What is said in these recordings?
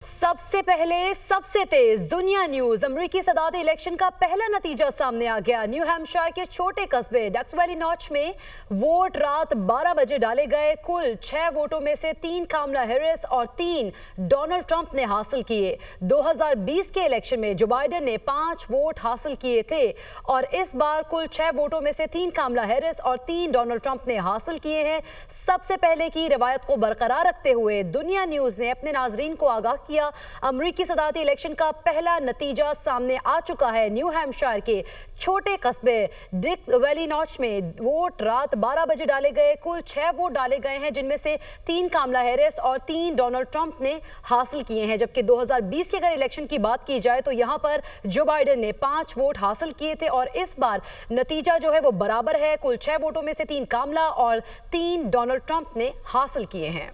सबसे पहले सबसे तेज दुनिया न्यूज। अमेरिकी सदारती इलेक्शन का पहला नतीजा सामने आ गया। न्यू हैम्पशायर के छोटे कस्बे डक्स वैली नॉच में वोट रात 12 बजे डाले गए। कुल 6 वोटों में से 3 कामला हैरिस और 3 डोनाल्ड ट्रंप ने हासिल किए। 2020 के इलेक्शन में जो बाइडेन ने 5 वोट हासिल किए थे और इस बार कुल 6 वोटों में से 3 कामला हैरिस और 3 डोनाल्ड ट्रंप ने हासिल किए हैं। सबसे पहले की रवायत को बरकरार रखते हुए दुनिया न्यूज ने अपने नाजरीन को आगाह किया। अमेरिकी सदारती इलेक्शन का पहला नतीजा सामने आ चुका है। न्यू हैम्पशायर के छोटे कस्बे डक्स वैली नॉच में वोट रात 12 बजे डाले गए। कुल 6 वोट डाले गए हैं, जिनमें से 3 कामला हैरिस और 3 डोनाल्ड ट्रंप ने हासिल किए हैं। जबकि 2020 के अगर इलेक्शन की बात की जाए तो यहां पर जो बाइडेन ने 5 वोट हासिल किए थे और इस बार नतीजा जो है वो बराबर है। कुल 6 वोटों में से 3 कामला और 3 डोनाल्ड ट्रंप ने हासिल किए हैं।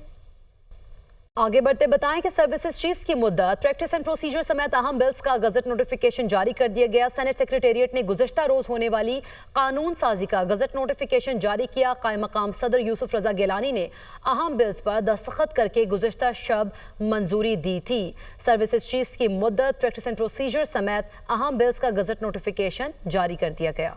आगे बढ़ते बताएं कि सर्विसेज चीफ्स की मुद्दत, प्रैक्टिस एंड प्रोसीजर समेत अहम बिल्स का गजट नोटिफिकेशन जारी कर दिया गया। सेनेट सेक्रेटेरिएट ने गुज़श्ता रोज होने वाली कानून साजी का गजट नोटिफिकेशन जारी किया। कायम मकाम सदर यूसुफ रजा गिलानी ने अहम बिल्स पर दस्तखत करके गुज़श्ता शब मंजूरी दी थी। सर्विसेज चीफ्स की मुद्दत, प्रैक्टिस एंड प्रोसीजर समेत अहम बिल्स का गजट नोटिफिकेशन जारी कर दिया गया।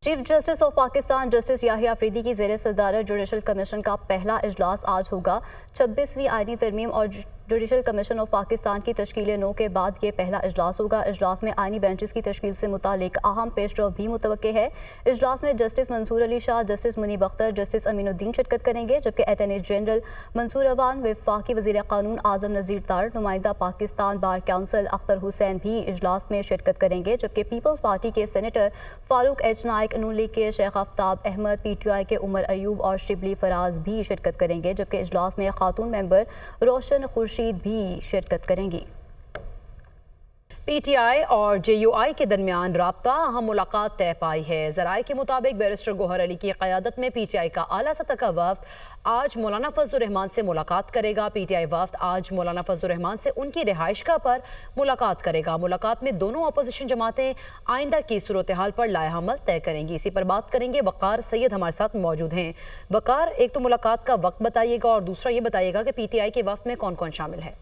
Chief justice of Pakistan justice Yahya Afridi की ज़ेर सदारत जुडिशल कमीशन का पहला इजलास आज होगा। 26वीं आईनी तरमीम और जुडिशल कमीशन ऑफ पाकिस्तान की तश्कील 9 के बाद ये पहला इजलास होगा। इजलास में आईनी बेंचेस की तश्कील से मुतालिक अहम पेशरफ भी मुतवक्के है। इजलास में justice Mansoor Ali Shah, justice Munib Akhtar, justice Aminuddin शिरकत करेंगे, जबकि अटॉर्नी जनरल मंसूर अवान, वफाकी वज़ीर क़ानून आज़म नज़ीर तार, नुमाइंदा पाकिस्तान बार काउंसिल अख्तर हुसैन भी इजलास में शिरकत करेंगे। जबकि पीपल्स पार्टी के सेनेटर फारूक एच नाइक, नून लीग के शेख आफ्ताब अहमद, PTI के उमर अयूब और शिबली फराज भी शिरकत करेंगे। जबकि इजलास में खातून मेंबर रोशन खुर्शीद भी शिरकत करेंगी। PTI और JUI के दरमियान राब्ता अहम मुलाकात तय पाई है। ज़राए के मुताबिक बैरिस्टर गौहर अली की क़यादत में PTI का आला सतह का वफ़द आज मौलाना फजलुर रहमान से मुलाकात करेगा। PTI वफ़द आज मौलाना फजलुर रहमान से उनकी रिहाइशगाह पर मुलाकात करेगा। मुलाकात में दोनों अपोजिशन जमातें आइंदा की सूरत हाल पर लाएहमल तय करेंगी। इसी पर बात करेंगे। वक़ार सैयद हमारे साथ मौजूद हैं। वक़ार, एक तो मुलाकात का वक्त बताइएगा और दूसरा ये बताइएगा कि PTI के वफ़द में कौन कौन शामिल है।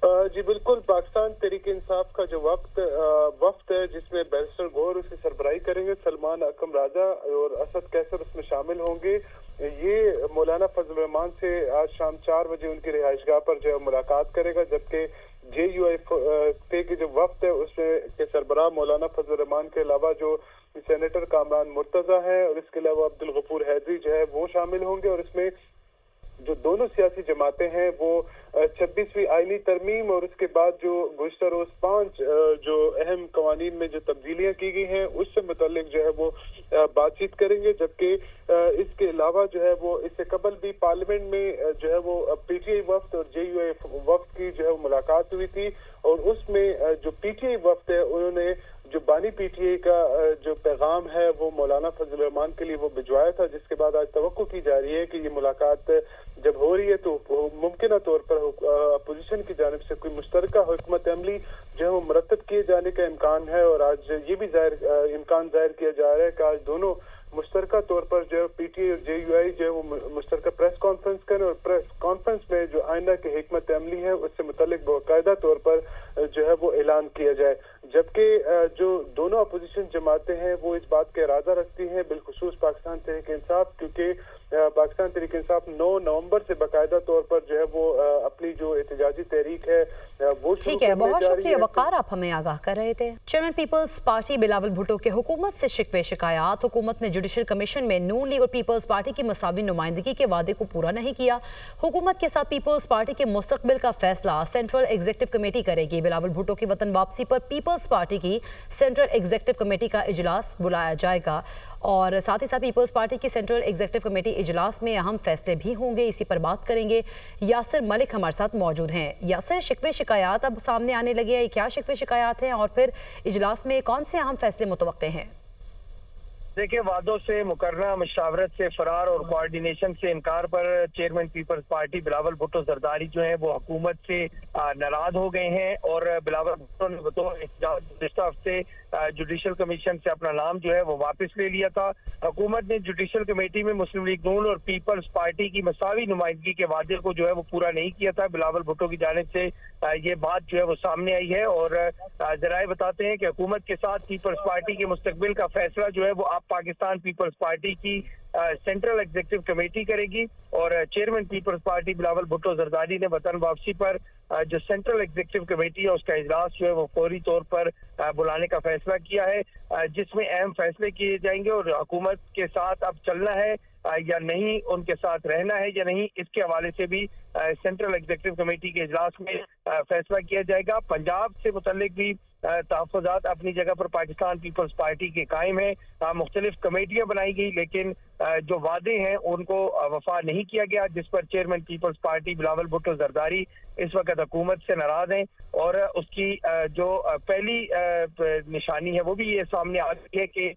जी बिल्कुल, पाकिस्तान तहरीक इंसाफ का जो वफ्द है जिसमें बैरिस्टर गौहर उसकी सरबराही करेंगे, सलमान अकम राजा और असद कैसर उसमें शामिल होंगे। ये मौलाना फजल रहमान से आज शाम 4 बजे उनकी रिहाइशगाह पर जो है मुलाकात करेगा। जबकि JUI के जो वफ्द है उसमें के सरबराह मौलाना फजल रहमान के अलावा जो सेनेटर कामरान मुर्तजा है और इसके अलावा अब्दुल गफूर हैदरी जो है वो शामिल होंगे। और इसमें जो दोनों सियासी जमातें हैं वो 26वीं आईनी तरमीम और उसके बाद जो गुज़श्ता रोज 5 जो अहम कवानीन में जो तब्दीलियां की गई हैं उससे मुतालिक जो है वो बातचीत करेंगे। जबकि इसके अलावा जो है वो इससे कबल भी पार्लियामेंट में जो है वो PTI वफ्द और JUI वफ्द की जो है मुलाकात हुई थी और उसमें जो PTI वफ्द है उन्होंने जो बानी PTI का जो पैगाम है वो मौलाना फजल रहमान के लिए वो भिजवाया था, जिसके बाद आज तवक्को की जा रही है कि ये मुलाकात जब हो रही है तो मुमकिन तौर पर अपोजिशन की जानिब से कोई मुश्तरका हुकूमत अमली जो है वो मुरतब किए जाने का इम्कान है। और आज ये भी इम्कान जाहिर किया जा रहा है कि आज दोनों मुश्तरका तौर पर जो है PTI और JUI जो है वो मुश्तरका प्रेस कॉन्फ्रेंस करें और प्रेस कॉन्फ्रेंस में जो आइंदा की हिकमत अमली है उससे मुतालिक बाकायदा तौर पर जो है वो ऐलान किया जाए। जबकि जो दोनों अपोजिशन जमातें हैं वो इस बात का इरादा रखती हैं, बिलखुसूस पाकिस्तान तहरीक इंसाफ, क्योंकि पाकिस्तान तहरीक इंसाफ 9 नवंबर से बाकायदा तौर पर जो है वो अपनी जो एहतजाजी तहरीक है वो ठीक है। बहुत शुक्रिया वक़ार, आप हमें आगाह कर रहे थे। चेयरमैन पीपल्स पार्टी बिलावल भुट्टो के हुकूमत से शिकवे शिकायत। हुकूमत ने जुडिशल कमीशन में नून लीग और पीपल्स पार्टी की मसावी नुमाइंदगी के वादे को पूरा नहीं किया। हुकूमत के साथ पीपल्स पार्टी के मुस्तकबिल का फैसला सेंट्रल एग्जीक्यूटिव कमेटी करेगी। बिलावल भुट्टो की वतन वापसी पर पीपल्स पार्टी की सेंट्रल एग्जीक्यूटिव कमेटी का इजलास बुलाया जाएगा और साथ ही साथ पीपल्स पार्टी की सेंट्रल एग्जीक्यूटिव कमेटी इजलास में अहम फैसले भी होंगे। इसी पर बात करेंगे। यासिर मलिक हमारे साथ मौजूद हैं। यासिर, शिकवे शिकायत अब सामने आने लगे हैं, क्या शिकवे शिकायत हैं और फिर इजलास में कौन से अहम फैसले मुतवक्के हैं? देखिए, वादों से मुकर्रना, मशावरत से फरार और कोऑर्डिनेशन से इनकार पर चेयरमैन पीपल्स पार्टी बिलावल भुट्टो जरदारी जो है वो हुकूमत से नाराज हो गए हैं और बिलावल भुट्टो ने बतौर गुज़िश्ता हफ्ते जुडिशल कमीशन से अपना नाम जो है वो वापस ले लिया था। हुकूमत ने जुडिशल कमेटी में मुस्लिम लीग नून और पीपल्स पार्टी की मसावी नुमाइंदगी के वादे को जो है वो पूरा नहीं किया था। बिलावल भुट्टो की जानिब से ये बात जो है वो सामने आई है और जराए बताते हैं कि हुकूमत के साथ पीपल्स पार्टी के मुस्तकबिल का फैसला जो है वो आप पाकिस्तान पीपल्स पार्टी की सेंट्रल एग्जीक्यूटिव कमेटी करेगी और चेयरमैन पीपल्स पार्टी बिलावल भुट्टो जरदारी ने वतन वापसी पर जो सेंट्रल एग्जीक्यूटिव कमेटी है उसका इजलास जो है वो फौरी तौर पर बुलाने का फैसला किया है, जिसमें अहम फैसले किए जाएंगे और हुकूमत के साथ अब चलना है या नहीं, उनके साथ रहना है या नहीं, इसके हवाले से भी सेंट्रल एग्जीक्यूटिव कमेटी के इजलास में फैसला किया जाएगा। पंजाब से मुतल्लिक भी तहफ़्फ़ुज़ात अपनी जगह पर पाकिस्तान पीपल्स पार्टी के कायम है। मुख्तलिफ कमेटियां बनाई गई लेकिन जो वादे हैं उनको वफा नहीं किया गया, जिस पर चेयरमैन पीपल्स पार्टी बिलावल भुट्टो जरदारी इस वक्त हुकूमत से नाराज हैं और उसकी जो पहली निशानी है वो भी ये सामने आ गई है कि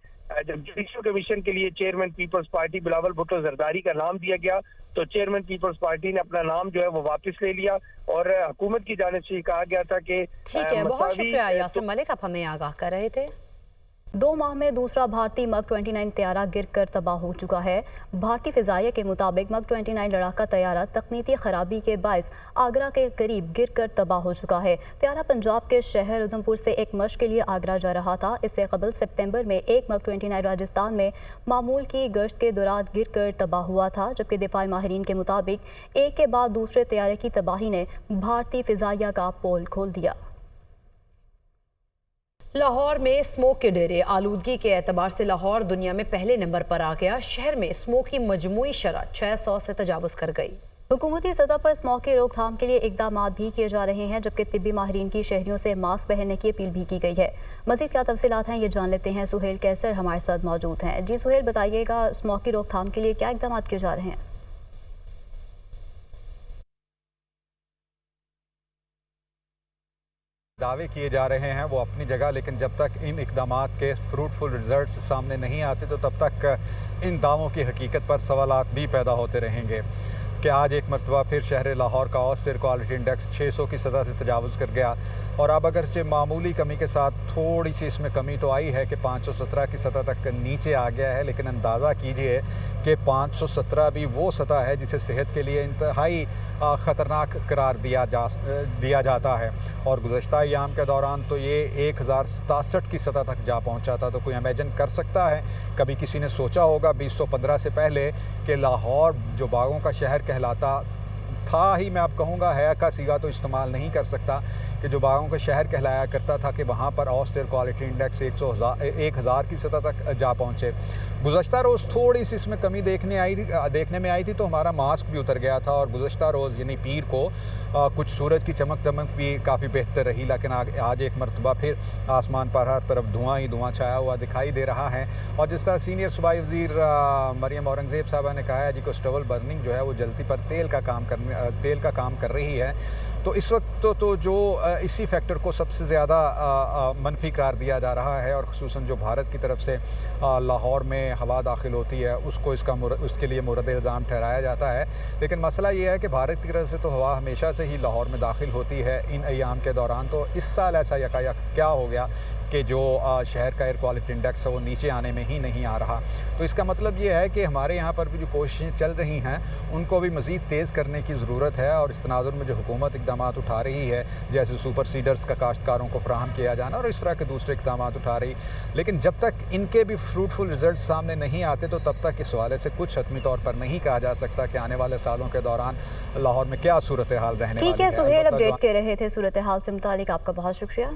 जब जुडिशल कमीशन के लिए चेयरमैन पीपल्स पार्टी बिलावल भुट्टो जरदारी का नाम दिया गया तो चेयरमैन पीपल्स पार्टी ने अपना नाम जो है वो वापस ले लिया और हुकूमत की जानिब से कहा गया था कि ठीक है, बहुत शुक्रिया यासिर मलिक, आप हमें आगाह कर रहे थे। 2 माह में दूसरा भारतीय मग 29 तैयारा गिरकर तबाह हो चुका है। भारतीय फिजाइया के मुताबिक मग 29 लड़ाका तैयारा तकनीकी खराबी के बायस आगरा के करीब गिरकर तबाह हो चुका है। तैयारा पंजाब के शहर उधमपुर से एक मशक के लिए आगरा जा रहा था। इससे कबल सितंबर में एक मग 29 राजस्थान में मामूल की गश्त के दौरान गिरकर तबाह हुआ था, जबकि दिफाई माहिरीन के मुताबिक एक के बाद दूसरे तैयारे की तबाही ने भारतीय फिजाइया का पोल खोल दिया। लाहौर में स्मोक के डेरे, आलूदगी के एतबार से लाहौर दुनिया में पहले नंबर पर आ गया। शहर में स्मोक की मजमूई शरह 600 से तजावुज़ कर गई। हुकूमती सतह पर स्मोक की रोकथाम के लिए इकदाम भी किए जा रहे हैं, जबकि तिब्बी माहिरीन की शहरियों से मास्क पहनने की अपील भी की गई है। मज़ीद क्या तफसीलात हैं ये जान लेते हैं। सुहेल कैसर हमारे साथ मौजूद हैं। जी सुहेल, बताइएगा स्मोक की रोकथाम के लिए क्या इकदाम किए जा रहे हैं? दावे किए जा रहे हैं वो अपनी जगह, लेकिन जब तक इन इकदामात के फ्रूटफुल रिजल्ट्स सामने नहीं आते तो तब तक इन दावों की हकीकत पर सवालात भी पैदा होते रहेंगे कि आज एक मरतबा फिर शहर लाहौर का औसत एयर क्वालिटी इंडेक्स 600 की सतह से तजावुज़ कर गया और अब अगर से मामूली कमी के साथ थोड़ी सी इसमें कमी तो आई है कि 517 की सतह तक नीचे आ गया है, लेकिन अंदाज़ा कीजिए कि 517 भी वो सतह है जिसे सेहत के लिए इंतहाई ख़तरनाक करार दिया जाता है और गुज़श्ता अय्याम के दौरान तो ये 1067 की सतह तक जा पहुंचा था। तो कोई इमेजिन कर सकता है, कभी किसी ने सोचा होगा 2015 से पहले कि लाहौर जो बागों का शहर कहलाता था ही, मैं अब कहूँगा है का सीगा तो इस्तेमाल नहीं कर सकता, कि जो बागों का शहर कहलाया करता था कि वहाँ पर औसत एयर क्वालिटी इंडेक्स 1000 की सतह तक जा पहुँचे। गुज़श्ता रोज़ थोड़ी सी इसमें कमी देखने में आई थी तो हमारा मास्क भी उतर गया था और गुज़श्ता रोज़ यानी पीर को कुछ सूरज की चमक दमक भी काफ़ी बेहतर रही, लेकिन आज एक मरतबा फिर आसमान पर हर तरफ धुआं ही धुआं छाया हुआ दिखाई दे रहा है। और जिस तरह सीनियर सूबाई वज़ीर मरियम औरंगज़ेब साहबा ने कहा है जी को स्टबल बर्निंग जो है वो जलती पर तेल का काम कर रही है, तो इस वक्त तो जो इसी फैक्टर को सबसे ज़्यादा मनफी करार दिया जा रहा है और ख़ुसूसन जो भारत की तरफ से लाहौर में हवा दाखिल होती है उसके लिए मोरद इल्ज़ाम ठहराया जाता है। लेकिन मसला ये है कि भारत की तरफ से तो हवा हमेशा से ही लाहौर में दाखिल होती है इन अय्याम के दौरान, तो इस साल ऐसा यकायक क्या हो गया कि जो शहर का एयर क्वालिटी इंडेक्स है वो नीचे आने में ही नहीं आ रहा। तो इसका मतलब ये है कि हमारे यहाँ पर भी जो कोशिशें चल रही हैं उनको भी मज़ीद तेज़ करने की ज़रूरत है और इस तनाज़ुर में जो हुकूमत इक़दाम उठा रही है, जैसे सुपर सीडर्स का काश्तकारों को फराहम किया जाना और इस तरह के दूसरे इक़दाम उठा रही, लेकिन जब तक इनके भी फ्रूटफुल रिजल्ट सामने नहीं आते तो तब तक इस हवाले से कुछ हतमी तौर पर नहीं कहा जा सकता कि आने वाले सालों के दौरान लाहौर में क्या सूरत हाल रहने वाली है। ठीक है सुहेल, अपडेट कर रहे थे सूरत हाल से मुतालिक, आपका बहुत शुक्रिया।